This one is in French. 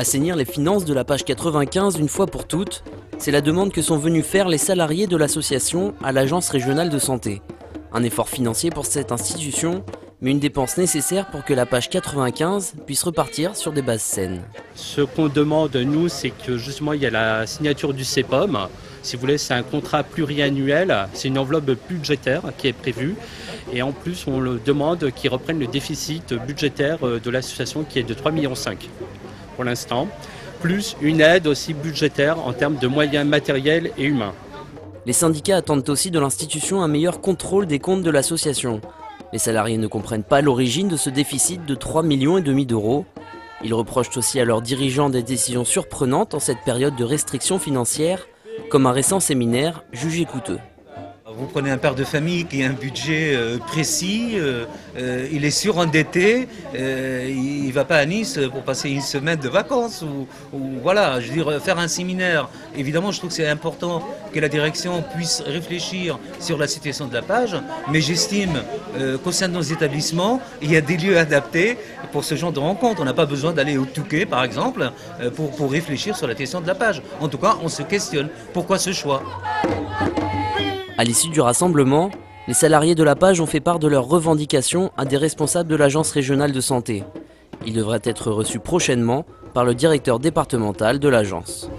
Assainir les finances de la page 95 une fois pour toutes, c'est la demande que sont venus faire les salariés de l'association à l'Agence régionale de santé. Un effort financier pour cette institution, mais une dépense nécessaire pour que la page 95 puisse repartir sur des bases saines. Ce qu'on demande, nous, c'est que justement il y a la signature du CEPOM. Si vous voulez, c'est un contrat pluriannuel, c'est une enveloppe budgétaire qui est prévue. Et en plus, on le demande qu'ils reprennent le déficit budgétaire de l'association qui est de 3,5 millions pour l'instant, plus une aide aussi budgétaire en termes de moyens matériels et humains. Les syndicats attendent aussi de l'institution un meilleur contrôle des comptes de l'association. Les salariés ne comprennent pas l'origine de ce déficit de 3,5 millions d'euros. Ils reprochent aussi à leurs dirigeants des décisions surprenantes en cette période de restrictions financières, comme un récent séminaire jugé coûteux. Vous prenez un père de famille qui a un budget précis, il est surendetté, il ne va pas à Nice pour passer une semaine de vacances ou voilà, je veux dire, faire un séminaire. Évidemment, je trouve que c'est important que la direction puisse réfléchir sur la situation de la page, mais j'estime qu'au sein de nos établissements, il y a des lieux adaptés pour ce genre de rencontre. On n'a pas besoin d'aller au Touquet, par exemple, pour réfléchir sur la question de la page. En tout cas, on se questionne. Pourquoi ce choix ? À l'issue du rassemblement, les salariés de la page ont fait part de leurs revendications à des responsables de l'Agence régionale de santé. Ils devraient être reçus prochainement par le directeur départemental de l'agence.